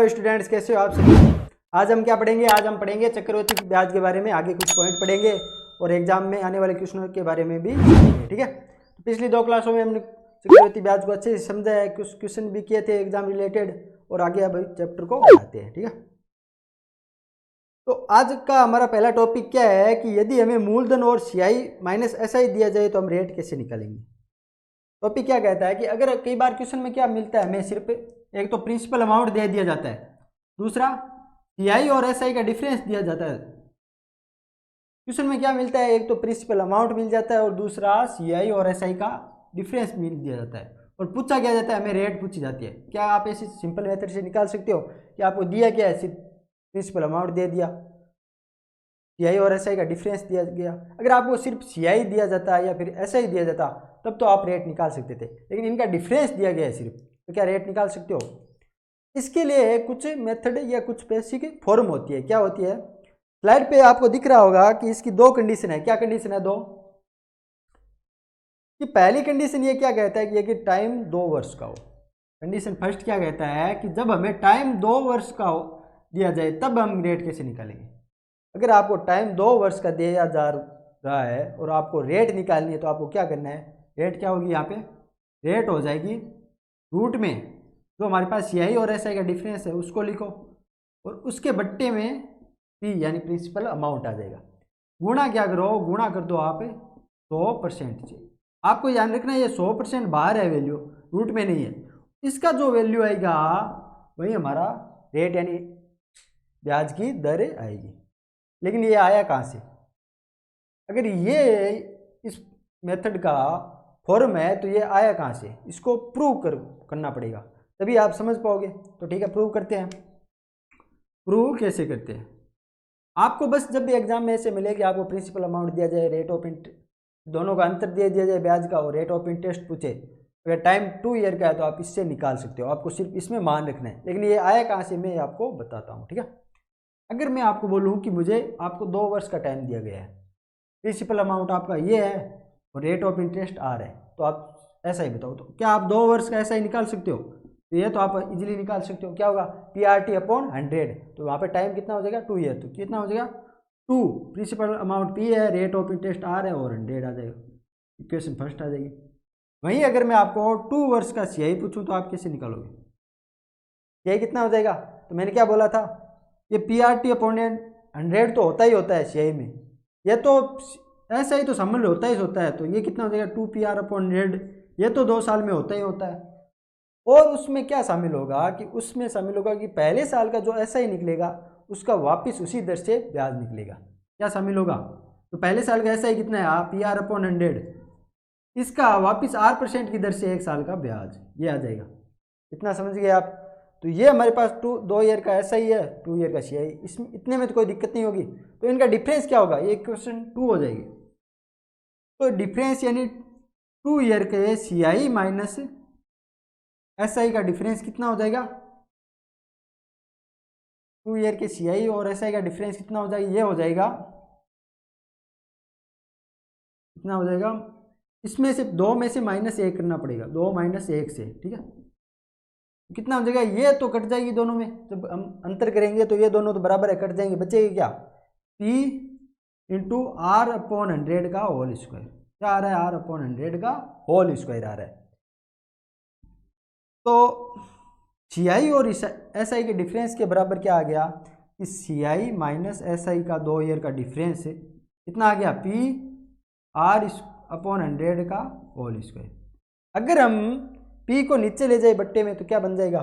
Hello students, कैसे हो आप सभी। आज हम क्या पढ़ेंगे? आज हम पढ़ेंगे चक्रवृद्धि ब्याज के बारे में। आगे कुछ पॉइंट पढ़ेंगे और एग्जाम में आने वाले क्वेश्चनों के बारे में भी पढ़ेंगे। ठीक है, तो पिछली 2 क्लासों में हमने चक्रवृद्धि ब्याज को अच्छे से समझा है, कुछ क्वेश्चन भी किए थे एग्जाम रिलेटेड, और आगे अब चैप्टर को बढ़ाते हैं। ठीक है, तो आज का हमारा पहला टॉपिक क्या है कि यदि हमें मूलधन और सीआई माइनस एसआई दिया जाए तो हम रेट कैसे निकालेंगे। टॉपिक क्या कहता है कि अगर कई बार क्वेश्चन में क्या मिलता है, हमें सिर्फ एक तो प्रिंसिपल अमाउंट दे दिया जाता है, दूसरा सीआई और एसआई का डिफरेंस दिया जाता है। क्वेश्चन में क्या मिलता है, एक तो प्रिंसिपल अमाउंट मिल जाता है और दूसरा सीआई और एसआई का डिफरेंस मिल दिया जाता है, और पूछा क्या जाता है, हमें रेट पूछी जाती है। क्या आप ऐसी सिंपल मेथड से निकाल सकते हो कि आपको दिया क्या है, सिर्फ प्रिंसिपल अमाउंट दे दिया, सीआई और एसआई का डिफरेंस दिया गया। अगर आपको सिर्फ सीआई दिया जाता या फिर एसआई दिया जाता तब तो आप रेट निकाल सकते थे, लेकिन इनका डिफरेंस दिया गया है सिर्फ, तो क्या रेट निकाल सकते हो? इसके लिए कुछ मेथड या कुछ बेसिक फॉर्म होती है। क्या होती है? स्लाइड पे आपको दिख रहा होगा कि इसकी 2 कंडीशन है। क्या कंडीशन है? 2 कि पहली कंडीशन ये क्या कहता है कि ये कि टाइम 2 वर्ष का हो। कंडीशन फर्स्ट क्या कहता है कि जब हमें टाइम 2 वर्ष का हो दिया जाए तब हम रेट कैसे निकालेंगे। अगर आपको टाइम 2 वर्ष का दिया जा रहा है और आपको रेट निकालनी है तो आपको क्या करना है, रेट क्या होगी यहाँ पे, रेट हो जाएगी रूट में जो हमारे पास सीआई और एसआई का डिफरेंस है उसको लिखो, और उसके बट्टे में पी यानी प्रिंसिपल अमाउंट आ जाएगा। गुणा क्या करो, गुणा कर दो आप 100% से। आपको याद रखना है ये 100% बाहर है, वैल्यू रूट में नहीं है। इसका जो वैल्यू आएगा वही हमारा रेट यानी ब्याज की दर आएगी। लेकिन ये आया कहाँ से? अगर ये इस मेथड का फॉर्म है तो ये आया कहाँ से, इसको प्रूव करना पड़ेगा, तभी आप समझ पाओगे। तो ठीक है, प्रूव करते हैं। प्रूव कैसे करते हैं? आपको बस जब भी एग्जाम में ऐसे मिले कि आपको प्रिंसिपल अमाउंट दिया जाए, रेट ऑफ इंटरेस्ट, दोनों का अंतर दे दिया जाए ब्याज का, और रेट ऑफ इंटरेस्ट पूछे, अगर टाइम 2 ईयर का है तो आप इससे निकाल सकते हो। आपको सिर्फ इसमें मान रखना है, लेकिन ये आया कहाँ से मैं आपको बताता हूँ। ठीक है, अगर मैं आपको बोलूँ कि मुझे आपको 2 वर्ष का टाइम दिया गया है, प्रिंसिपल अमाउंट आपका ये है और रेट ऑफ इंटरेस्ट आर है, तो आप ऐसा ही बताओ, तो क्या आप 2 वर्ष का ऐसा ही निकाल सकते हो? तो ये तो आप इजीली निकाल सकते हो। क्या होगा, PRT अपॉन 100, तो वहाँ पे टाइम कितना हो जाएगा, 2 ईयर, तो कितना हो जाएगा 2, प्रिंसिपल अमाउंट P है, रेट ऑफ इंटरेस्ट आर है और 100 आ जाएगा। इक्वेशन फर्स्ट आ जाएगी। वहीं अगर मैं आपको 2 वर्ष का सीआई पूछूं तो आप कैसे निकालोगे? सीआई कितना हो जाएगा? तो मैंने क्या बोला था, ये PRT अपॉन 100 तो होता ही होता है सीआई में, ये तो ऐसा ही तो संबंध होता है, तो ये कितना हो जाएगा 2PR अपॉन 100, ये तो 2 साल में होता ही होता है। और उसमें क्या शामिल होगा कि उसमें शामिल होगा कि पहले साल का जो ऐसा ही निकलेगा उसका वापस उसी दर से ब्याज निकलेगा। क्या शामिल होगा? तो पहले साल का ऐसा ही कितना है, PR अपॉन 100, इसका वापस R% की दर से 1 साल का ब्याज, ये आ जाएगा। इतना समझ गए आप? तो ये हमारे पास 2 ईयर का ऐसा ही है, 2 ईयर का सीआई, इसमें इतने में तो कोई दिक्कत नहीं होगी। तो इनका डिफरेंस क्या होगा, ये क्वेश्चन 2 हो जाएगी। तो डिफरेंस यानी 2 ईयर के सीआई माइनस एसआई का डिफरेंस कितना हो जाएगा, 2 ईयर के सीआई और एसआई का डिफरेंस कितना हो जाएगा, ये हो जाएगा, कितना हो जाएगा, इसमें से 2 में से -1 करना पड़ेगा, 2 - 1 से। ठीक है, कितना हो जाएगा, ये तो कट जाएगी दोनों में, जब हम अंतर करेंगे तो ये दोनों तो बराबर है, कट जाएंगे, बचेगी क्या, P इंटू R अपॉन 100 का होल स्क्वायर। क्या आ रहा है, R अपॉन 100 का होल स्क्वायर आ रहा है। तो सीआई और एसआई के डिफरेंस के बराबर क्या आ गया कि सीआई माइनस एसआई का 2 ईयर का डिफरेंस कितना आ गया, PR अपॉन 100 का होल स्क्वायर। अगर हम P को नीचे ले जाए बट्टे में तो क्या बन जाएगा,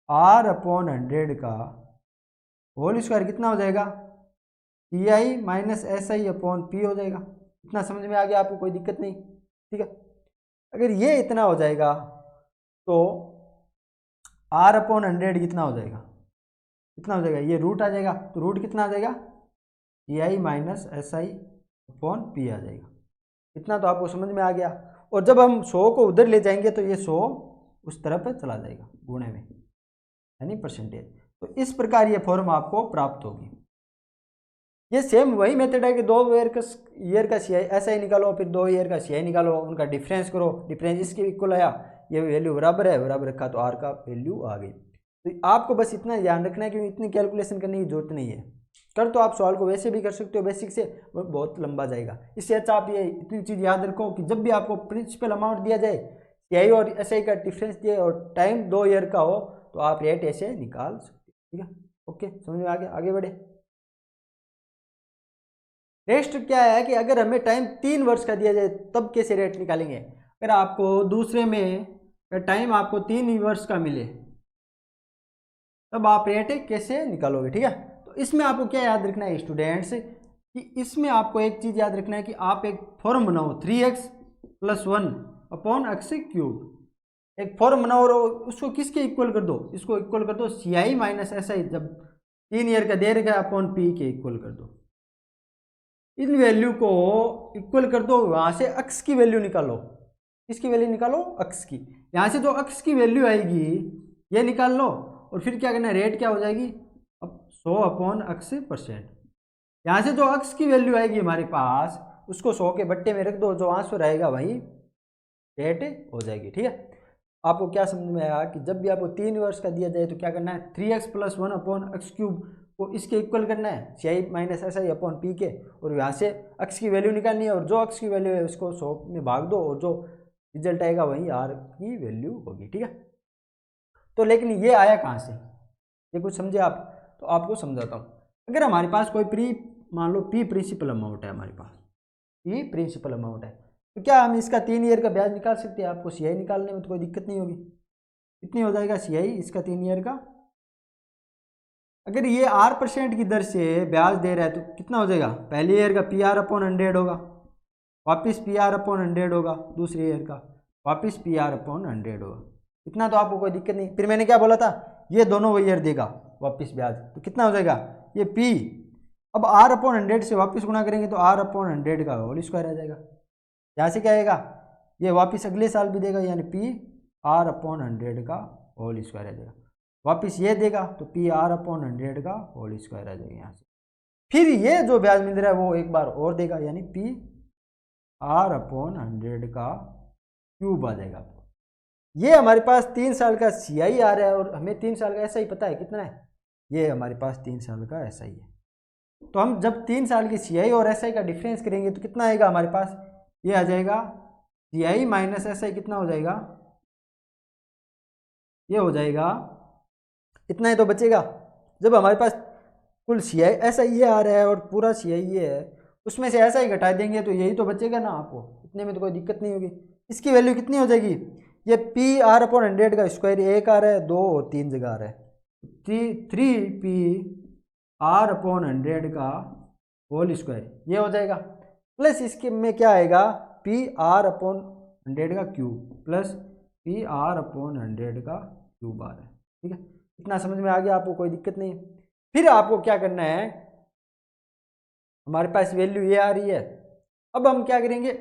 R अपॉन 100 का होल स्क्वायर कितना हो जाएगा, CI minus SI upon P हो जाएगा। इतना समझ में आ गया आपको, कोई दिक्कत नहीं। ठीक है, अगर ये इतना हो जाएगा तो R अपॉन 100 कितना हो जाएगा, कितना हो जाएगा, ये रूट आ जाएगा, तो रूट कितना आ जाएगा, CI minus SI upon P आ जाएगा। इतना तो आपको समझ में आ गया। और जब हम 100 को उधर ले जाएंगे तो ये 100 उस तरफ चला जाएगा गुणे में, यानी परसेंटेज। तो इस प्रकार ये फॉर्म आपको प्राप्त होगी। ये सेम वही मेथड है कि 2 ईयर का सीआई ऐसा ही निकालो, फिर 2 ईयर का सीआई निकालो, उनका डिफरेंस करो, डिफरेंस इसके इक्वल आया, ये वैल्यू बराबर है, बराबर रखा तो आर का वैल्यू आ गई। तो आपको बस इतना ध्यान रखना है कि इतनी कैलकुलेशन करने की जरूरत नहीं है। कर तो आप सवाल को वैसे भी कर सकते हो बेसिक से, वो बहुत लंबा जाएगा। इससे अच्छा आप ये इतनी चीज़ याद रखो कि जब भी आपको प्रिंसिपल अमाउंट दिया जाए, सीआई और एसआई का डिफरेंस दिए और टाइम 2 ईयर का हो, तो आप रेट ऐसे निकाल सकते हो। ठीक है, ओके, समझ में आ गया? आगे बढ़े। नेक्स्ट क्या है कि अगर हमें टाइम 3 वर्ष का दिया जाए तब कैसे रेट निकालेंगे। अगर आपको दूसरे में टाइम आपको 3 वर्ष का मिले तब आप रेट कैसे निकालोगे। ठीक है, तो इसमें आपको क्या याद रखना है स्टूडेंट्स, कि इसमें आपको एक चीज़ याद रखना है कि आप एक फॉर्म बनाओ 3x + 1/x³। एक फॉर्म बनाओ और उसको किसके इक्वल कर दो, इसको इक्वल कर दो CI - SI, जब 3 ईयर का दे रखा है अपॉन P के इक्वल कर दो। इन वैल्यू को इक्वल कर दो, वहां से अक्स की वैल्यू निकालो। किसकी वैल्यू निकालो? अक्स की। यहां से जो अक्स की वैल्यू आएगी ये निकाल लो, और फिर क्या करना है, रेट क्या हो जाएगी, अब 100/x%। यहां से जो अक्स की वैल्यू आएगी हमारे पास, उसको 100 के बट्टे में रख दो, जो आंसर आएगा वही रेट हो जाएगी। ठीक है, आपको क्या समझ में आया कि जब भी आपको 3 वर्ष का दिया जाए तो क्या करना है, 3x + 1/x³ को इसके इक्वल करना है CI - SI अपॉन P के, और यहाँ से अक्स की वैल्यू निकालनी है, और जो अक्स की वैल्यू है उसको 100 में भाग दो, और जो रिजल्ट आएगा वही आर की वैल्यू होगी। ठीक है, तो लेकिन ये आया कहाँ से, ये कुछ समझे आप? तो आपको समझाता हूँ। अगर हमारे पास कोई मान लो P प्रिंसिपल अमाउंट है, हमारे पास P प्रिंसिपल अमाउंट है, तो क्या हम इसका 3 ईयर का ब्याज निकाल सकते हैं? आपको CI निकालने में तो कोई दिक्कत नहीं होगी। कितनी हो जाएगा CI इसका 3 ईयर का? अगर ये 8% की दर से ब्याज दे रहा है तो कितना हो जाएगा, पहले ईयर का PR/100 होगा, वापस PR/100 होगा, दूसरे ईयर का वापस PR/100 होगा। इतना तो आपको कोई दिक्कत नहीं। फिर मैंने क्या बोला था, ये दोनों वो ईयर देगा वापस ब्याज, तो कितना हो जाएगा ये P। अब R/100 से वापस गुणा करेंगे तो R/100 का होल स्क्वायर आ जाएगा। यहाँ से क्या आएगा, ये वापस अगले साल भी देगा, यानी PR/100 का होल स्क्वायर आ जाएगा। वापस ये देगा तो PR/100 का होल स्क्वायर आ जाएगा यहाँ से। फिर ये जो ब्याज मिल रहा है वो एक बार और देगा, यानी PR/100 का क्यूब आ जाएगा आपको। ये हमारे पास 3 साल का CI आ रहा है, और हमें 3 साल का SI पता है कितना है, ये हमारे पास 3 साल का SI है। तो हम जब 3 साल की CI और SI का डिफरेंस करेंगे तो कितना आएगा हमारे पास, ये आ जाएगा CI - SI कितना हो जाएगा, ये हो जाएगा इतना ही तो बचेगा। जब हमारे पास कुल CI SI ये आ रहा है और पूरा CI ये है, उसमें से SI घटा देंगे तो यही तो बचेगा ना आपको, इतने में तो कोई दिक्कत नहीं होगी। इसकी वैल्यू कितनी हो जाएगी, ये PR/100 का स्क्वायर एक आ रहा है, 2 और 3 जगह आ रहा है, 3PR/100 का होल स्क्वायर ये हो जाएगा, प्लस इसके में क्या आएगा, PR/100 का क्यूब प्लस PR/100 का क्यूब आ रहा है। ठीक है, इतना समझ में आ गया आपको, कोई दिक्कत नहीं। फिर आपको क्या करना है, हमारे पास वैल्यू ये आ रही है, अब हम क्या करेंगे,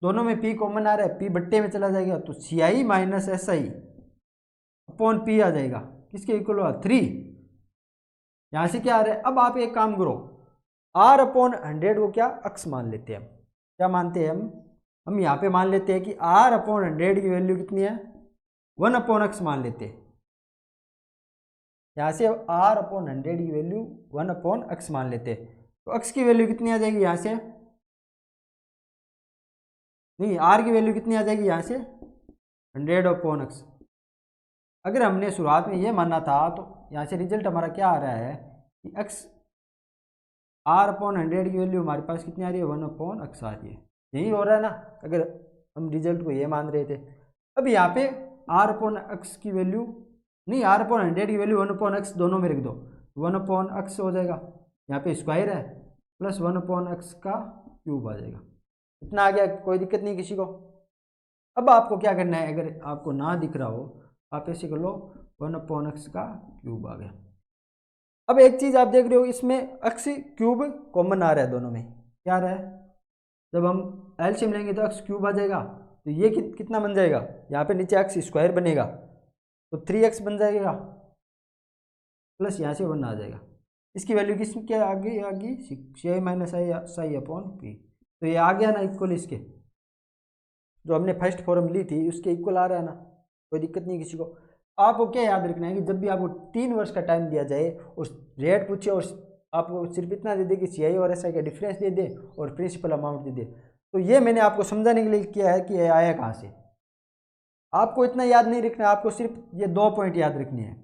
दोनों में P कॉमन आ रहा है, P बट्टे में चला जाएगा, तो CI - SI अपॉन P आ जाएगा, किसके इक्वल हुआ 3। यहां से क्या आ रहा है, अब आप एक काम करो, R/100 को क्या अक्स मान लेते हैं हम, क्या मानते हैं हम यहाँ पे मान लेते हैं कि R/100 की वैल्यू कितनी है, 1/x मान लेते हैं। यहाँ से R/100 की वैल्यू 1/x मान लेते हैं, तो x की वैल्यू कितनी आ जाएगी यहाँ से, नहीं R की वैल्यू कितनी आ जाएगी यहाँ से 100/x। अगर हमने शुरुआत में ये माना था तो यहाँ से रिजल्ट हमारा क्या आ रहा है कि x R/100 की वैल्यू हमारे पास कितनी आ रही है, 1/x आ रही है। यही हो रहा है ना, अगर हम रिजल्ट को ये मान रहे थे। अब यहाँ पे R/x की वैल्यू नहीं, R/100 की वैल्यू 1/x दोनों में रख दो, 1/x हो जाएगा, यहाँ पे स्क्वायर है, प्लस 1/x का क्यूब आ जाएगा। इतना आ गया, कोई दिक्कत नहीं किसी को। अब आपको क्या करना है, अगर आपको ना दिख रहा हो आप ऐसे कर लो, 1/x का क्यूब आ गया। अब एक चीज़ आप देख रहे हो, इसमें x क्यूब कॉमन आ रहा है दोनों में, क्या आ रहा है, जब हम एलसीएम लेंगे तो x क्यूब आ जाएगा, तो ये कितना बन जाएगा, यहाँ पे नीचे x स्क्वायर बनेगा तो 3x बन जाएगा, प्लस यहाँ से 1 आ जाएगा। इसकी वैल्यू किसके आगे आगे, CI - SI अपॉन P, तो ये आ गया ना इक्वल, इसके जो हमने फर्स्ट फॉर्म ली थी उसके इक्वल आ रहा है ना, कोई दिक्कत नहीं किसी को। आपको क्या याद रखना है कि जब भी आपको 3 वर्ष का टाइम दिया जाए और रेट पूछे और आपको सिर्फ इतना दे दे कि CI और SI का डिफरेंस दे दे और प्रिंसिपल अमाउंट दे दे, तो ये मैंने आपको समझाने के लिए किया है कि ये आया कहाँ से। आपको इतना याद नहीं रखना, आपको सिर्फ ये 2 पॉइंट याद रखने हैं।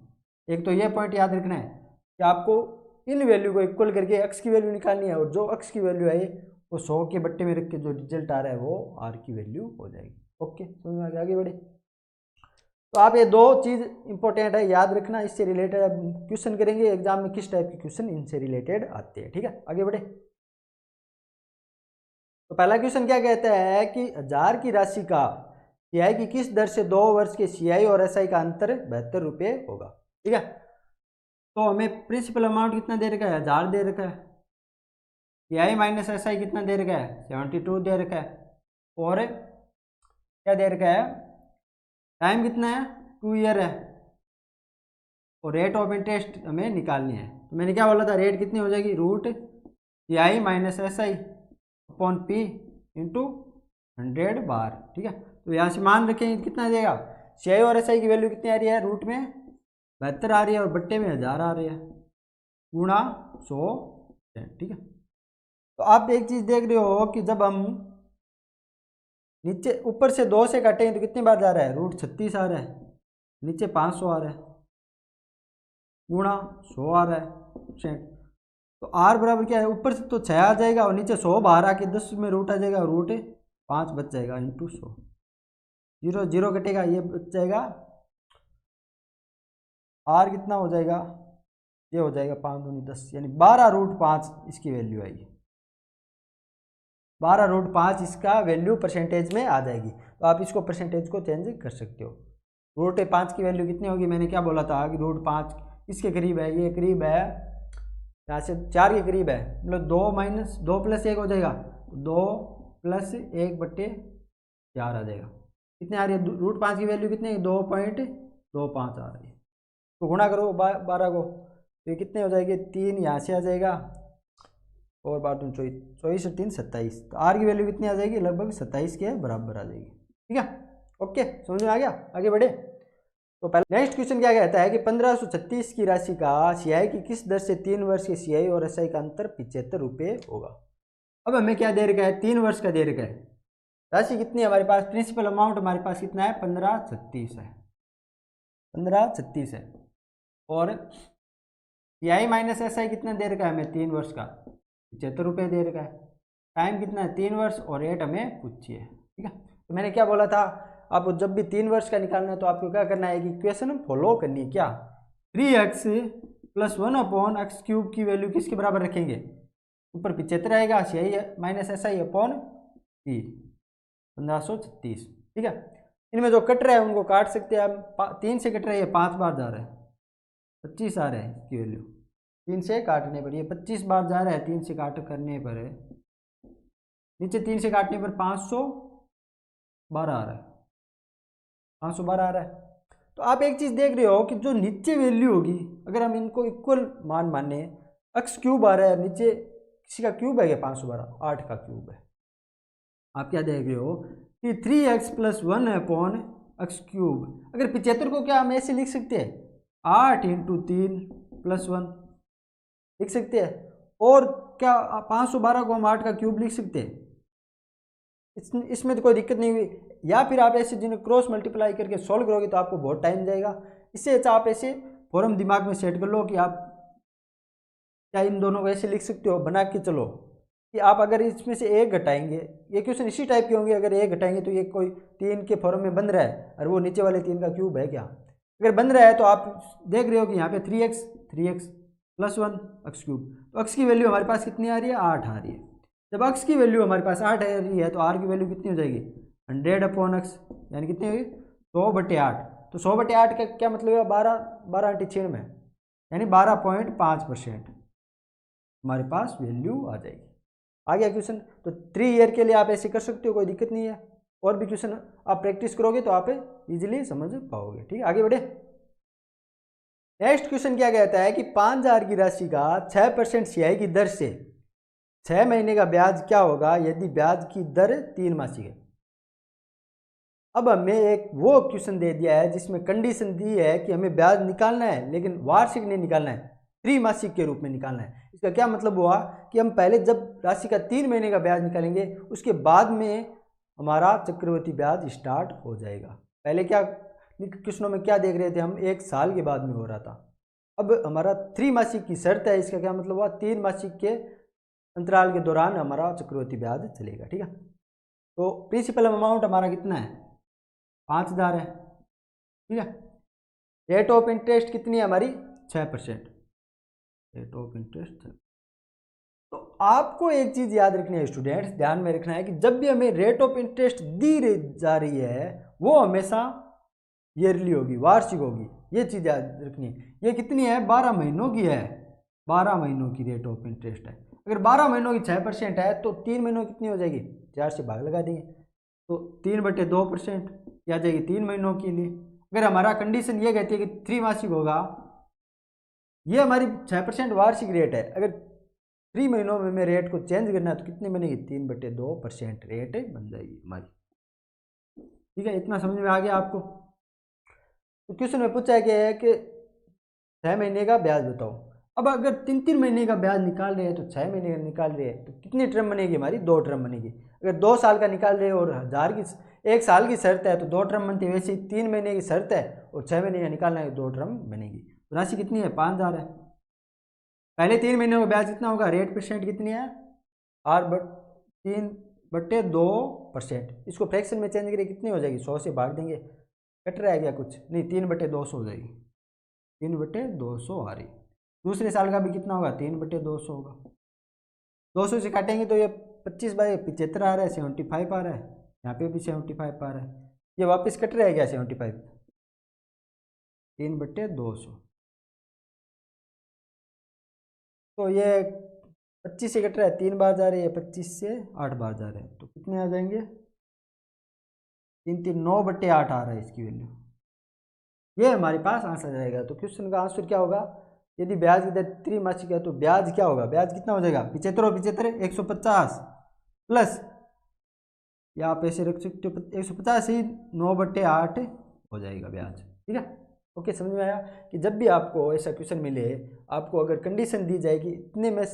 एक तो ये पॉइंट याद रखना है कि आपको इन वैल्यू को इक्वल करके एक्स की वैल्यू निकालनी है और जो एक्स की वैल्यू आई वो 100 के बट्टे में रख के जो रिजल्ट आ रहा है वो आर की वैल्यू हो जाएगी। ओके, समझ में आ गया? आगे बढ़े। तो आप ये 2 चीज़ इंपॉर्टेंट है, याद रखना। इससे रिलेटेड अब क्वेश्चन करेंगे एग्जाम में, किस टाइप के क्वेश्चन इनसे रिलेटेड आते हैं। ठीक है, आगे बढ़े। तो पहला क्वेश्चन क्या कहता है कि 1000 की राशि का CI की किस दर से 2 वर्ष के CI और SI का अंतर 72 रुपये होगा। ठीक है, तो हमें प्रिंसिपल अमाउंट कितना दे रखा है, 1000 दे रखा है। CI माइनस SI कितना दे रखा है, 72 दे रखा है। और क्या दे रखा है, टाइम कितना है, 2 ईयर है। और रेट ऑफ इंटरेस्ट हमें निकालनी है। तो मैंने क्या बोला था, रेट कितनी हो जाएगी, root CI minus SI upon P into 100 बार। ठीक है, तो यहाँ से मान रखेंगे कितना देगा, CI और SI की वैल्यू कितनी आ रही है, रूट में 72 आ रही है और बट्टे में 1000 आ रही है, गुणा 100। ठीक है, तो आप एक चीज़ देख रहे हो कि जब हम नीचे ऊपर से 2 से काटेंगे तो कितनी बार जा रहा है, रूट 36 आ रहा है, नीचे 500 आ रहा है, गुणा 100 आ रहा है। तो आर बराबर क्या है, ऊपर से तो 6 आ जाएगा और नीचे 100 बाहर आके 10 में रूट आ जाएगा, रूट 5 बच जाएगा इंटू 100, 0 0 कटेगा, ये बच जाएगा। आर कितना हो जाएगा, ये हो जाएगा 5 दूनी 10, यानी 12 रूट 5 इसकी वैल्यू आएगी। 12 रूट 5 इसका वैल्यू परसेंटेज में आ जाएगी। तो आप इसको परसेंटेज को चेंज कर सकते हो। रूट 5 की वैल्यू कितनी होगी, मैंने क्या बोला था कि रूट 5 इसके करीब है, ये करीब है, यहाँ से 4 के करीब है, मतलब 2 माइनस 2 प्लस 1 हो जाएगा, 2 प्लस 1 बट्टे 4 आ जाएगा। कितने आ रही है, रूट 5 की वैल्यू कितनी है, 2.25 आ रही है। तो गुणा करो 12 को, तो ये कितने हो जाएंगे, 3 यहाँ से आ जाएगा और 12 24 और 3 27। तो आर की वैल्यू कितनी आ जाएगी, लगभग 27 के बराबर आ जाएगी। ठीक है, ओके, समझ में आ गया, आगे बढ़े। तो पहले नेक्स्ट क्वेश्चन क्या कहता है कि 1536 की राशि का CI की किस दर से 3 वर्ष के CI और SI का अंतर 75 रुपये होगा। अब हमें क्या दे रखा है, 3 वर्ष का दे रखा है। राशि कितनी है हमारे पास, प्रिंसिपल अमाउंट हमारे पास कितना है, 1536 है, 1536 है। और CI माइनस SI कितना दे रखा है हमें, 3 वर्ष का 75 रुपये दे रखा है। टाइम कितना है, 3 वर्ष और रेट हमें पूछिए। ठीक है, तो मैंने क्या बोला था, आपको जब भी 3 वर्ष का निकालना है तो आपको क्या करना है कि इक्वेशन फॉलो करनी है। क्या, 3x + 1 अपॉन एक्स क्यूब की वैल्यू किसके बराबर रखेंगे, ऊपर 75 आएगा, CI minus SI upon P 1536। ठीक है, इनमें जो कट रहा है उनको काट सकते हैं आप, 3 से कट रहा है, 5 बार जा रहा है, 25 आ रहा है इसकी वैल्यू, 3 से काटने पर ये 25 बार जा रहा है, 3 से काट करने पर नीचे 3 से काटने पर 512 आ रहा है, 512 आ रहा है। तो आप एक चीज़ देख रहे हो कि जो नीचे वैल्यू होगी, अगर हम इनको इक्वल मान माने, एक्स क्यूब आ रहा है, नीचे किसी का क्यूब है, 512 8 का क्यूब है। आप क्या देख रहे हो कि 3x + 1 अपॉन एक्स क्यूब, अगर 75 को क्या हम ऐसे लिख सकते हैं, 8 × 3 + 1 लिख सकते हैं। और क्या 512 को हम 8 का क्यूब लिख सकते हैं, इसमें तो कोई दिक्कत नहीं हुई। या फिर आप ऐसे जिन्हें क्रॉस मल्टीप्लाई करके सॉल्व करोगे तो आपको बहुत टाइम जाएगा। इससे अच्छा आप ऐसे फॉर्म दिमाग में सेट कर लो कि आप क्या इन दोनों को ऐसे लिख सकते हो, बना के चलो कि आप अगर इसमें से एक घटाएंगे, ये क्वेश्चन इसी टाइप के होंगे, अगर एक घटाएंगे तो ये कोई 3 के फॉर्म में बन रहा है और वो नीचे वाले 3 का क्यूब है क्या, अगर बन रहा है तो आप देख रहे हो कि यहाँ पे 3x + 1 एक्स क्यूब, तो एक्स की वैल्यू हमारे पास कितनी आ रही है, 8 आ रही है। जब एक्स की वैल्यू हमारे पास 8 आ रही है तो आर की वैल्यू कितनी हो जाएगी, 100 अपॉन एक्स, यानी कितनी होगी, 100/8। तो 100/8 का क्या मतलब है, 12 × 6 में, यानी 12.5% हमारे पास वैल्यू आ जाएगी। आ गया क्वेश्चन। तो 3 ईयर के लिए आप ऐसे कर सकते हो, कोई दिक्कत नहीं है। और भी क्वेश्चन आप प्रैक्टिस करोगे तो आप इजीली समझ पाओगे। ठीक है, आगे बढ़े। नेक्स्ट क्वेश्चन क्या कहता है कि 5000 की राशि का 6% CI की दर से 6 महीने का ब्याज क्या होगा यदि ब्याज की दर 3 मासिक है। अब हमें एक वो क्वेश्चन दे दिया है जिसमें कंडीशन दी है कि हमें ब्याज निकालना है, लेकिन वार्षिक नहीं निकालना है, त्रैमासिक के रूप में निकालना है। इसका क्या मतलब हुआ कि हम पहले जब राशि का 3 महीने का ब्याज निकालेंगे, उसके बाद में हमारा चक्रवृद्धि ब्याज स्टार्ट हो जाएगा। पहले क्या क्वेश्चनों में क्या देख रहे थे हम, 1 साल के बाद में हो रहा था। अब हमारा त्रैमासिक की शर्त है। इसका क्या मतलब हुआ, 3 मासिक के अंतराल के दौरान हमारा चक्रवृद्धि ब्याज चलेगा। ठीक है, तो प्रिंसिपल अमाउंट हमारा कितना है, 5000 है। ठीक है, रेट ऑफ इंटरेस्ट कितनी है हमारी, 6%। Rate of interest. तो आपको एक चीज याद रखनी है स्टूडेंट्स, ध्यान में रखना है कि जब भी हमें रेट ऑफ इंटरेस्ट दी जा रही है वो हमेशा ईयरली होगी, वार्षिक होगी। ये चीज याद रखनी है। ये कितनी है, 12 महीनों की है, 12 महीनों की रेट ऑफ इंटरेस्ट है। अगर 12 महीनों की 6% है तो 3 महीनों की कितनी हो जाएगी, 4 से भाग लगा देंगे तो 3/2% आ जाएगी 3 महीनों के लिए। अगर हमारा कंडीशन ये कहती है कि त्रैमासिक होगा, ये हमारी 6% वार्षिक रेट है। अगर 3 महीनों में रेट को चेंज करना है तो कितनी बनेगी, 3/2% रेट बन जाएगी हमारी। ठीक है, इतना समझ में आ गया आपको। तो क्वेश्चन में पूछा गया है कि 6 महीने का ब्याज बताओ। अब अगर 3-3 महीने का ब्याज निकाल रहे हैं तो 6 महीने का निकाल रहे हैं तो कितनी टर्म बनेगी हमारी, 2 टर्म बनेगी। अगर 2 साल का निकाल रहे हो और 1000 की 1 साल की शर्त है तो 2 टर्म बनती है। वैसे ही 3 महीने की शर्त है और 6 महीने का निकालना है, 2 टर्म बनेगी। तो राशि कितनी है, 5000 है। पहले 3 महीने का ब्याज कितना होगा, रेट परसेंट कितनी है, 3/2%। इसको फ्रैक्शन में चेंज करिए, कितनी हो जाएगी, 100 से भाग देंगे, कट रहा है क्या कुछ नहीं, 3/200 हो जाएगी, 3/200 आ रही। दूसरे साल का भी कितना होगा, 3/200 होगा। 200 से काटेंगे तो ये 25/75 आ रहा है, 75 आ रहा है। यहाँ पे भी 75 आ रहा है। ये वापस कट रहा है क्या, 75, 3/200। तो ये 25 से कट रहा है, 3 बार जा रही है, 25 से 8 बार जा रहे हैं तो कितने आ जाएंगे, 3/9 आ रहा है इसकी वैल्यू। ये हमारे पास आंसर जाएगा। तो क्वेश्चन का आंसर क्या होगा, यदि ब्याज की दर त्रैमासिक है तो ब्याज क्या होगा, ब्याज कितना हो जाएगा, 75 और 75 150 प्लस, या आप ऐसे रख सकते हो 150 ही 9/8 हो जाएगा ब्याज। ठीक है, ओके, समझ में आया कि जब भी आपको ऐसा क्वेश्चन मिले, आपको अगर कंडीशन दी जाए कि इतने में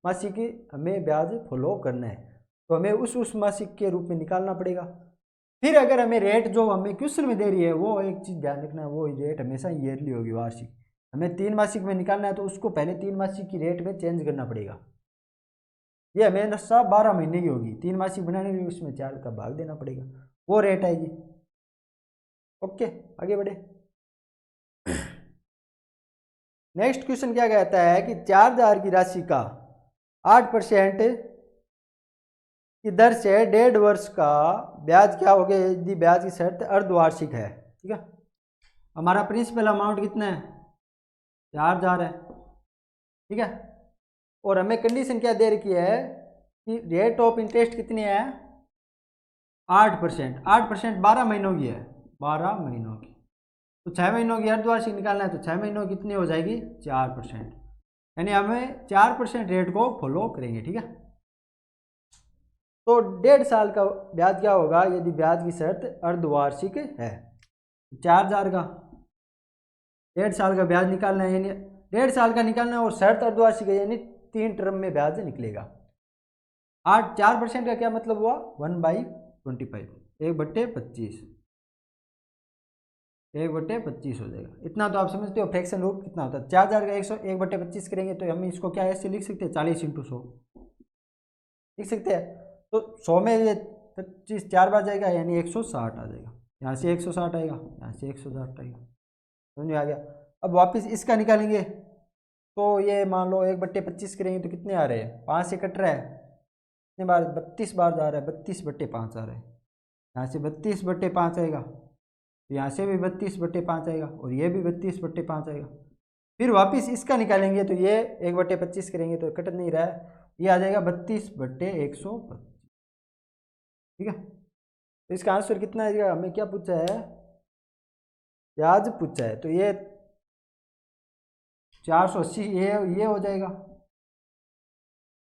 मासिक हमें ब्याज फॉलो करना है तो हमें उस मासिक के रूप में निकालना पड़ेगा। फिर अगर हमें रेट जो हमें क्वेश्चन में दे रही है वो एक चीज़ ध्यान रखना है, वो रेट हमेशा ईयरली होगी, वार्षिक। हमें 3 मासिक में निकालना है तो उसको पहले 3 मासिक की रेट में चेंज करना पड़ेगा। ये हमेशा 12 महीने की होगी, 3 मासिक बनाने के लिए उसमें 4 का भाग देना पड़ेगा, वो रेट आएगी। ओके, आगे बढ़े। नेक्स्ट क्वेश्चन क्या कहता है कि 4000 की राशि का 8% की दर से 1.5 वर्ष का ब्याज क्या हो गया यदि ब्याज की शर्त अर्धवार्षिक है। ठीक है, हमारा प्रिंसिपल अमाउंट कितना है, 4000 है। ठीक है, और हमें कंडीशन क्या दे रखी है कि रेट ऑफ इंटरेस्ट कितनी है, 8%। 8% 12 महीनों की है, 12 महीनों की। तो 6 महीनों की अर्धवार्षिक निकालना है तो 6 महीनों की कितनी हो जाएगी, 4%। यानी हमें 4% रेट को फॉलो करेंगे। ठीक है, तो 1.5 साल का ब्याज क्या होगा यदि ब्याज की शर्त अर्धवार्षिक है। 4000 का 1.5 साल का ब्याज निकालना है, यानी 1.5 साल का निकालना है और शर्त अर्धवार्षिक है, यानी 3 टर्म में ब्याज निकलेगा। 4% का क्या मतलब हुआ, 1/25, 1/25, 1/25 हो जाएगा। इतना तो आप समझते हो फ्रैक्शन रूप कितना होता है। 4000 का 1/25 करेंगे तो हम इसको क्या ऐसे लिख सकते हैं, 40 × 100 लिख सकते हैं। तो 100 में ये 25 4 बार जाएगा, यानी 160 आ जाएगा। यहाँ से 160 आएगा, यहाँ से 160 आएगा, समझ में आ गया। अब वापस इसका निकालेंगे तो ये मान लो 1/25 करेंगे तो कितने आ रहे हैं, 5 से कट रहा है, कितने बार, 32 बार जा रहा है, 32/5 आ रहा है। यहाँ से 32/5 आएगा, तो यहाँ से भी 32/5 आएगा और ये भी 32/5 आएगा। फिर वापस इसका निकालेंगे तो ये 1/25 करेंगे तो कट नहीं रहा है, ये आ जाएगा 32/125। ठीक है, तो इसका आंसर कितना आएगा, हमें क्या पूछा है, ब्याज पूछा है, तो ये 480 ये हो जाएगा।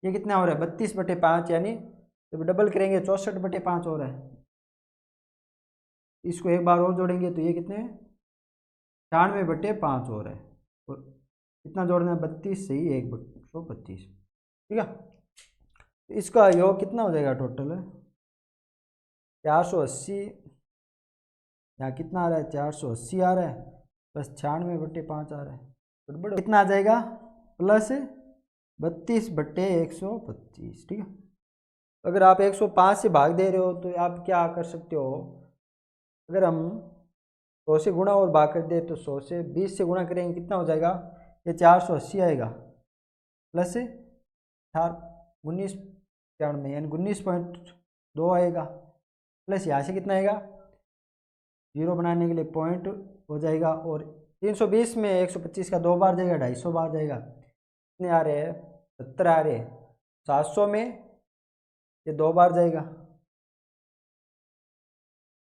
ये कितना हो रहा है, 32/5, यानी जब डबल करेंगे 64/5 हो रहा है। इसको एक बार और जोड़ेंगे तो ये कितने 96/5 हो रहा है, और कितना जोड़ना है 32 से ही 1/125, ठीक है। इसका योग कितना हो जाएगा टोटल 480, यहाँ कितना आ रहा है 480 आ रहा है, प्लस 96/5 आ रहा है, गड़बड़ कितना आ जाएगा प्लस 32/125, ठीक है। अगर आप 105 से भाग दे रहे हो तो आप क्या कर सकते हो, अगर हम 100 से गुणा और भाग कर दे तो 100 से 20 से गुणा करेंगे कितना हो जाएगा, ये 480 आएगा, प्लस 19 यानी 19.2 आएगा, प्लस यहाँ से कितना आएगा, जीरो बनाने के लिए पॉइंट हो जाएगा, और 320 में 125 का 2 बार जाएगा, 250 बार जाएगा, कितने आ रहे हैं 70 आ रहे हैं। 700 में ये 2 बार जाएगा,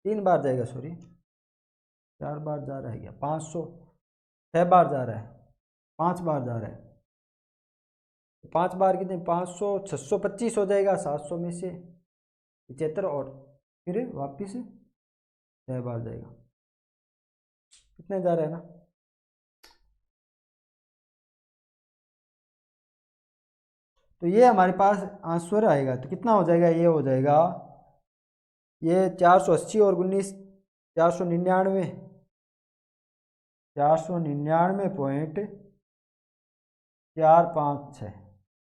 3 बार जाएगा, सॉरी 4 बार जा रहा है क्या, 500 6 बार जा रहा है, 5 बार जा रहा है, 5 बार कितने 500 625 हो जाएगा, 700 में से 75 और फिर वापिस 6 बार जाएगा, कितने जा रहा है ना। तो ये हमारे पास आंसर आएगा, तो कितना हो जाएगा, ये हो जाएगा ये 480 और 19 499 499.456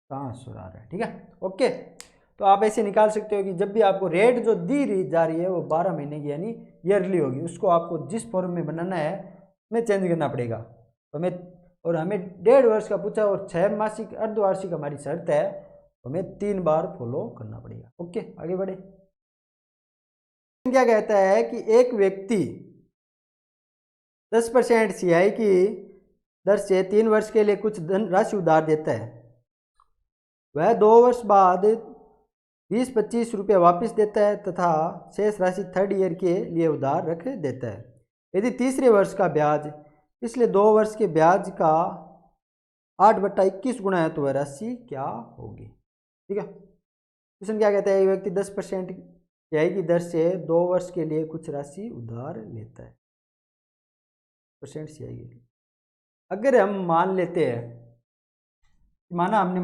का आंसर आ रहा है, ठीक है। ओके, तो आप ऐसे निकाल सकते हो कि जब भी आपको रेट जो दी जा रही है वो 12 महीने की यानी ईयरली होगी, उसको आपको जिस फॉर्म में बनाना है हमें चेंज करना पड़ेगा। तो हमें 1.5 वर्ष का पूछा और 6 मासिक अर्धवार्षिक हमारी शर्त है, तो हमें 3 बार फॉलो करना पड़ेगा। ओके, आगे बढ़े। क्या कहता है कि एक व्यक्ति 10% CI की दर से 3 वर्ष के लिए कुछ धन राशि उधार देता है, वह 2 वर्ष बाद 20-25 रुपये वापस देता है तथा शेष राशि 3rd ईयर के लिए उधार रख देता है। यदि तीसरे वर्ष का ब्याज पिछले 2 वर्ष के ब्याज का 8/21 गुना है तो वह राशि क्या होगी, ठीक है। क्वेश्चन क्या कहता है, व्यक्ति 10% CI की दर से 2 वर्ष के लिए कुछ राशि उधार लेता है, % CI के लिए। अगर हम मान लेते हैं, हमने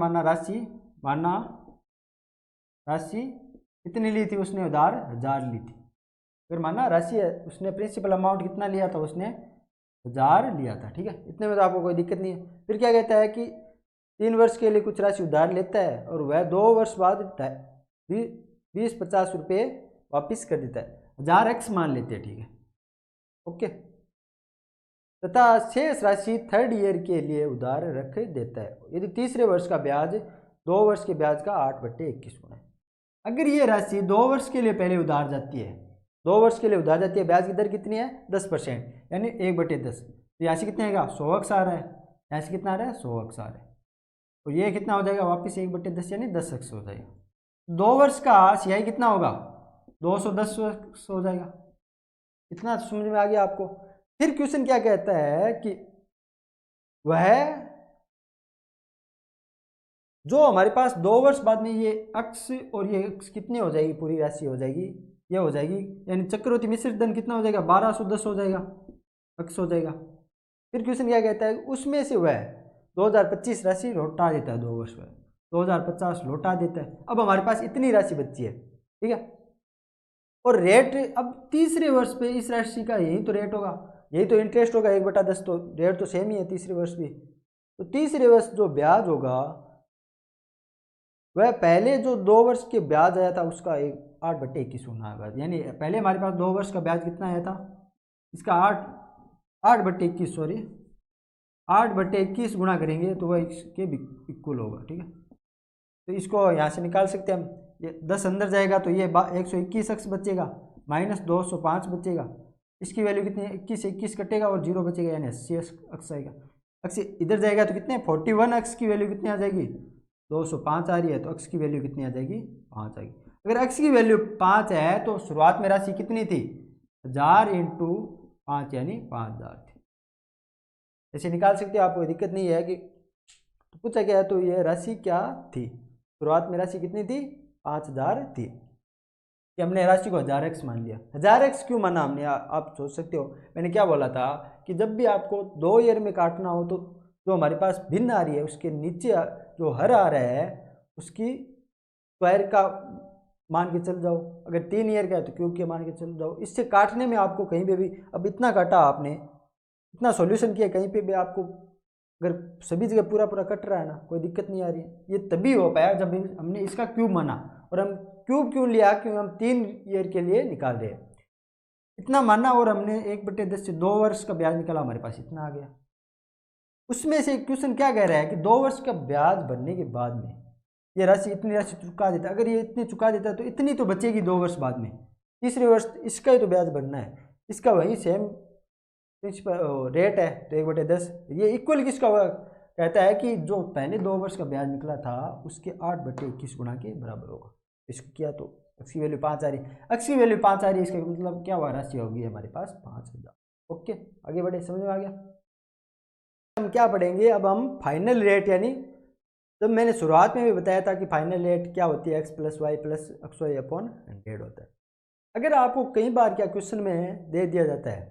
राशि कितनी ली थी, उसने उधार 1000 ली थी। अगर माना राशि उसने प्रिंसिपल अमाउंट कितना लिया था, उसने 1000 लिया था, ठीक है। इतने में तो आपको कोई दिक्कत नहीं है। फिर क्या कहता है कि 3 वर्ष के लिए कुछ राशि उधार लेता है और वह 2 वर्ष बाद 20-50 रुपये वापिस कर देता है, 1000x मान लेते हैं, ठीक है। ओके, तथा शेष राशि 3rd ईयर के लिए उधार रख देता है यदि तीसरे वर्ष का ब्याज 2 वर्ष के ब्याज का 8/21 गुना है। अगर ये राशि 2 वर्ष के लिए पहले उधार जाती है, 2 वर्ष के लिए उधार जाती है, ब्याज की दर कितनी है 10%, यानी 1/10, तो यहाँ से कितना आएगा 100x आ रहा है, यहाँ से कितना आ रहा है 100x आ रहा है, तो ये कितना हो जाएगा वापस 1/10 यानी 10x हो जाएगा। 2 वर्ष का CI कितना होगा 210x हो जाएगा। इतना समझ में आ गया आपको। फिर क्वेश्चन क्या कहता है कि वह जो हमारे पास 2 वर्ष बाद में ये अक्ष और ये अक्ष कितनी हो जाएगी, पूरी राशि हो जाएगी, ये हो जाएगी, यानी चक्रवृद्धि मिश्रित धन कितना हो जाएगा 1210 हो जाएगा, अक्ष हो जाएगा। फिर क्वेश्चन क्या कहता है, उसमें से वह 2025 राशि लौटा देता है, 2 वर्ष में 2050 लौटा देता है। अब हमारे पास इतनी राशि बची है, ठीक है, और रेट अब तीसरे वर्ष पे इस राशि का यही तो रेट होगा, यही तो इंटरेस्ट होगा 1/10, तो रेट तो सेम ही है तीसरे वर्ष भी। तो तीसरे वर्ष जो ब्याज होगा वह पहले जो 2 वर्ष के ब्याज आया था उसका 8/21 होना होगा, यानी पहले हमारे पास 2 वर्ष का ब्याज कितना आया था, इसका 8/21 सॉरी 8/21 गुणा करेंगे तो वह इसके इक्वल होगा, ठीक है। तो इसको यहाँ से निकाल सकते हैं हम, ये 10 अंदर जाएगा तो ये 121x बचेगा, माइनस 205 बचेगा, इसकी वैल्यू कितनी है 21 से 21 कटेगा और 0 बचेगा यानी 80x आएगा। अक्स इधर जाएगा तो कितने 41x की वैल्यू कितनी आ जाएगी 205 आ रही है, तो अक्स की वैल्यू कितनी आ जाएगी 5 आएगी। अगर अक्स की वैल्यू 5 है तो शुरुआत में राशि कितनी थी 1000 × 5 यानी 5000 थी। ऐसे निकाल सकते हो, आपको कोई दिक्कत नहीं है कि तो पूछा गया है तो यह राशि क्या थी, शुरुआत में राशि कितनी थी 5000 थी। कि हमने राशि को 1000x मान लिया। 1000x क्यों माना हमने, आप सोच सकते हो मैंने क्या बोला था कि जब भी आपको 2 ईयर में काटना हो तो जो हमारे पास भिन्न आ रही है उसके नीचे जो हर आ रहा है उसकी स्क्वायर का मान के चल जाओ, अगर 3 ईयर का है तो क्यूब के मान के चल जाओ। इससे काटने में आपको कहीं पे भी, अब इतना काटा आपने, इतना सॉल्यूशन किया, कहीं पे भी आपको अगर सभी जगह पूरा पूरा कट रहा है ना, कोई दिक्कत नहीं आ रही है। ये तभी हो पाया जब हमने इसका क्यूब माना। और हम क्यूब क्यों लिया, क्यों हम 3 ईयर के लिए निकाल रहे हैं, इतना माना और हमने 1/10 से 2 वर्ष का ब्याज निकाला, हमारे पास इतना आ गया। उसमें से क्वेश्चन क्या कह रहा है कि 2 वर्ष का ब्याज भरने के बाद में ये राशि, इतनी राशि चुका देता है। अगर ये इतनी चुका देता है तो इतनी तो बचेगी 2 वर्ष बाद में, तीसरे वर्ष इसका ही तो ब्याज भरना है। इसका वही सेम प्रिंसिपल रेट है तो 1/10। ये इक्वल किसका हुआ, कहता है कि जो पहले 2 वर्ष का ब्याज निकला था उसके 8/21 गुणा के बराबर होगा। इसको किया तो x की वैल्यू 5 आ रही, x की वैल्यू 5 आ रही है, इसका मतलब क्या हुआ, राशि होगी हमारे पास 5000। ओके, आगे बढ़े, समझ में आ गया। हम क्या पढ़ेंगे अब, हम फाइनल रेट, यानी जब मैंने शुरुआत में भी बताया था कि फाइनल रेट क्या होती है, x + y + xy/100 होता है। अगर आपको कई बार क्या क्वेश्चन में दे दिया जाता है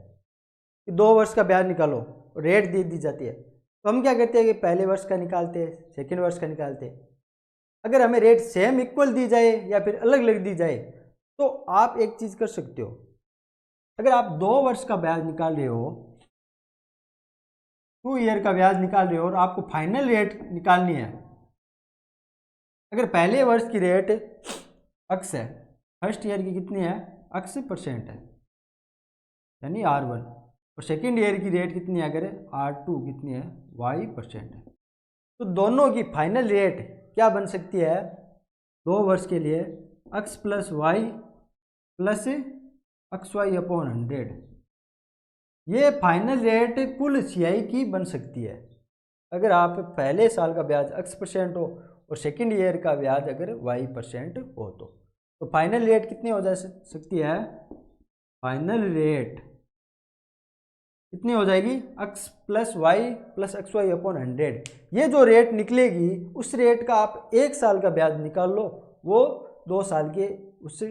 कि 2 वर्ष का ब्याज निकालो, रेट दे दी जाती है, तो हम क्या करते हैं कि पहले वर्ष का निकालते हैं, सेकेंड वर्ष का निकालते हैं। अगर हमें रेट सेम इक्वल दी जाए या फिर अलग अलग दी जाए तो आप एक चीज़ कर सकते हो, अगर आप 2 वर्ष का ब्याज निकाल रहे हो, 2 ईयर का ब्याज निकाल रहे हो और आपको फाइनल रेट निकालनी है, अगर पहले वर्ष की रेट x है, फर्स्ट ईयर की कितनी है, x% है यानी R1, और सेकेंड ईयर की रेट कितनी है, अगर R2 कितनी है, y% है, तो दोनों की फाइनल रेट क्या बन सकती है 2 वर्ष के लिए, x + y + xy/100। ये फाइनल रेट कुल CI की बन सकती है अगर आप पहले साल का ब्याज x% हो और सेकेंड ईयर का ब्याज अगर y% हो तो फाइनल रेट कितनी हो जा सकती है, फाइनल रेट कितनी हो जाएगी, x + y + xy/100। ये जो रेट निकलेगी उस रेट का आप 1 साल का ब्याज निकाल लो, वो 2 साल के उससे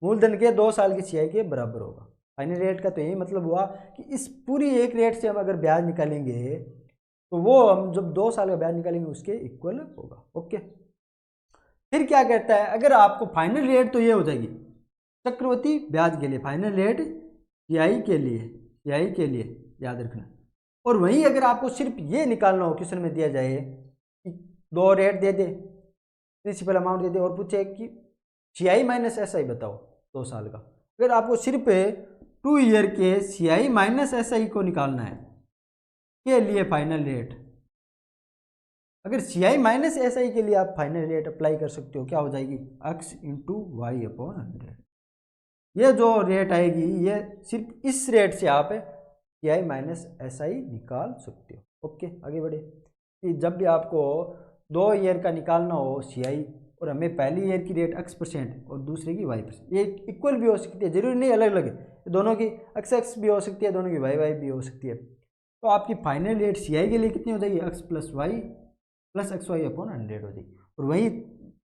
मूलधन के 2 साल की CI के बराबर होगा। फाइनल रेट का तो यही मतलब हुआ कि इस पूरी एक रेट से हम अगर ब्याज निकालेंगे तो वो हम जब 2 साल का ब्याज निकालेंगे उसके इक्वल होगा। ओके, फिर क्या कहता है, अगर आपको फाइनल रेट तो ये हो जाएगी चक्रवृद्धि ब्याज के लिए, फाइनल रेट CI के लिए याद रखना। और वहीं अगर आपको सिर्फ ये निकालना हो, क्वेश्चन में दिया जाए कि 2 रेट दे दे, प्रिंसिपल अमाउंट दे दे और पूछे कि CI - SI बताओ 2 साल का, अगर आपको सिर्फ 2 ईयर के CI - SI को निकालना है के लिए फाइनल रेट, अगर CI - SI के लिए आप फाइनल रेट अप्लाई कर सकते हो, क्या हो जाएगी, x × y/100। ये जो रेट आएगी ये सिर्फ इस रेट से आप CI - SI निकाल सकते हो। ओके, आगे बढ़े कि जब भी आपको 2 ईयर का निकालना हो CI और हमें पहली ईयर की रेट x% और दूसरे की y%, ये इक्वल भी हो सकती है, जरूरी नहीं अलग अलग, दोनों की x भी हो सकती है, दोनों की y भी हो सकती है। तो आपकी फाइनल रेट CI के लिए कितनी हो जाएगी, x + y + xy/100 हो जाएगी। और वहीं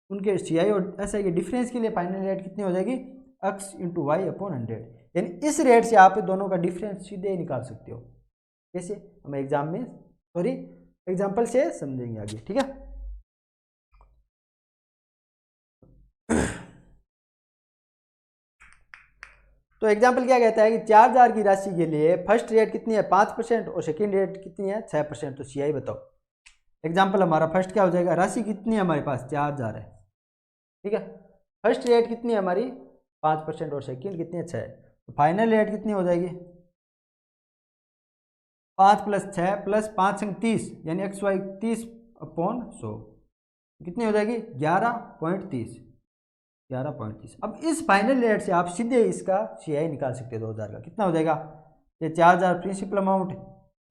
उनके CI और SI के डिफरेंस के लिए फाइनल रेट कितनी हो जाएगी, x × y/100। यानी इस रेट से आप दोनों का डिफरेंस सीधे निकाल सकते हो। कैसे, हम एग्जाम्पल से समझेंगे आगे, ठीक है। तो एग्जाम्पल क्या कहता है कि 4000 की राशि के लिए फर्स्ट रेट कितनी है, 5% और सेकेंड रेट कितनी है, 6%। तो CI बताओ। एग्जाम्पल हमारा फर्स्ट क्या हो जाएगा, राशि कितनी है हमारे पास 4000 है, ठीक है। फर्स्ट रेट कितनी है हमारी 5% और सेकेंड कितनी है 6। तो फाइनल रेट कितनी हो जाएगी, 5 + 6 + 5 × 30 यानी xy 30/100 कितनी हो जाएगी 11.30। अब इस फाइनल रेट से आप सीधे इसका CI निकाल सकते हैं 2000 का, कितना हो जाएगा, ये 4000 प्रिंसिपल अमाउंट,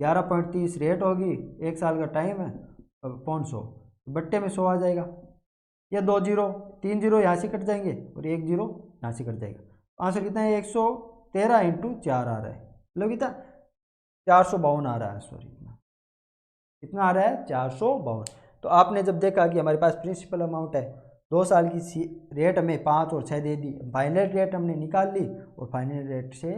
11.30 रेट होगी, 1 साल का टाइम है, 100 बट्टे में 100 आ जाएगा। या 2 जीरो 3 जीरो यहाँ से कट जाएंगे और 1 जीरो यहाँ से कट जाएगा। आंसर कितना है, 113 × 4 आ रहा है, मतलब कितना 452 आ रहा है, सॉरी कितना आ रहा है 452। तो आपने जब देखा कि हमारे पास प्रिंसिपल अमाउंट है 2 साल की रेट हमें 5 और 6 दे दी, फाइनल रेट हमने निकाल ली और फाइनल रेट से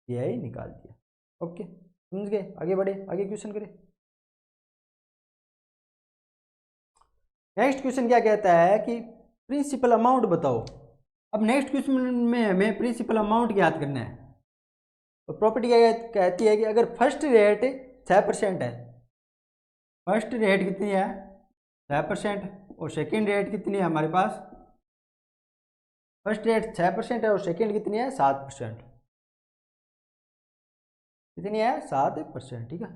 CI निकाल दिया। ओके, समझ गए? आगे बढ़े, आगे क्वेश्चन करें। नेक्स्ट क्वेश्चन क्या कहता है कि प्रिंसिपल अमाउंट बताओ। अब नेक्स्ट क्वेश्चन में हमें प्रिंसिपल अमाउंट ज्ञात करना है। तो प्रॉपर्टी क्या कहती है कि अगर फर्स्ट रेट 6% है, फर्स्ट रेट कितनी है 6%, और सेकेंड रेट कितनी है हमारे पास, फर्स्ट रेट 6% है और सेकेंड कितनी है 7%, कितनी है 7%, ठीक है।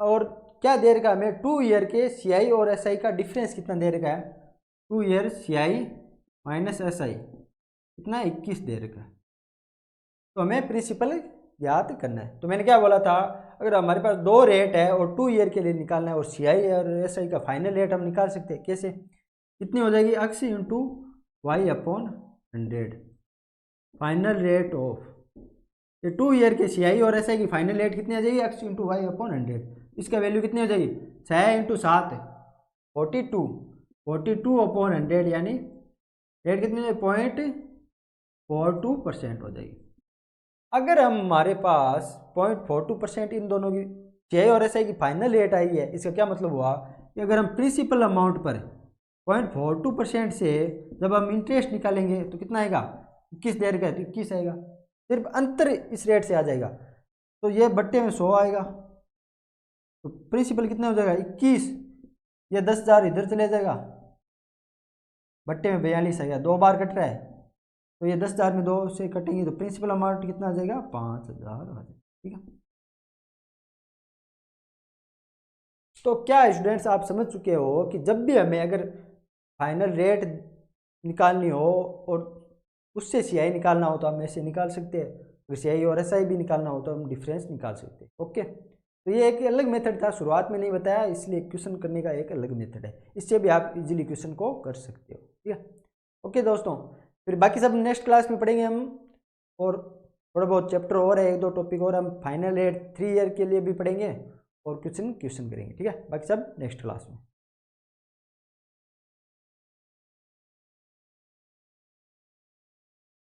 और क्या दे रखा है हमें, 2 ईयर के CI और SI का डिफरेंस कितना दे रखा है, 2 ईयर CI माइनस SI कितना 21 दे रखा है। तो हमें प्रिंसिपल याद करना है। तो मैंने क्या बोला था, अगर हमारे पास 2 रेट है और 2 ईयर के लिए निकालना है और CI और SI का फाइनल रेट हम निकाल सकते हैं। कैसे, कितनी हो जाएगी, x into y upon 100 final rate of, ये 2 ईयर के CI और SI की फाइनल रेट कितनी आ जाएगी, x इंटू वाई अपॉन 100। इसका वैल्यू कितनी हो जाएगी, 6 इंटू 7 42, 42 अपॉन 100 यानी रेट कितनी है 0.42% हो जाएगी। अगर हमारे पास 0.42% इन दोनों की CI और SI की फाइनल रेट आई है, इसका क्या मतलब हुआ कि अगर हम प्रिंसिपल अमाउंट पर 0.42% से जब हम इंटरेस्ट निकालेंगे तो कितना आएगा, 21 दे रखा है तो 21 आएगा, सिर्फ अंतर इस रेट से आ जाएगा, तो ये बट्टे में 100 आएगा, तो प्रिंसिपल कितना हो जाएगा 21, ये 10,000 इधर चले जाएगा, बट्टे में 42 आएगा, 2 बार कट रहा है, तो ये 10,000 में 2 से कटेंगे तो प्रिंसिपल अमाउंट कितना आ जाएगा 5,000 आ जाएगा, ठीक है। तो क्या स्टूडेंट्स आप समझ चुके हो कि जब भी हमें अगर फाइनल रेट निकालनी हो और उससे CI निकालना हो तो हम ऐसे निकाल सकते हैं, अगर CI और SI भी निकालना हो तो हम डिफरेंस निकाल सकते हैं। ओके, तो ये एक अलग मेथड था, शुरुआत में नहीं बताया, इसलिए क्वेश्चन करने का एक अलग मेथड है, इससे भी आप इजीली क्वेश्चन को कर सकते हो, ठीक है। ओके दोस्तों, फिर बाकी सब नेक्स्ट क्लास में पढ़ेंगे हम, और थोड़ा बहुत चैप्टर और है, 1-2 टॉपिक और हम फाइनल रेट 3 ईयर के लिए भी पढ़ेंगे और क्वेश्चन करेंगे, ठीक है। बाकी सब नेक्स्ट क्लास में।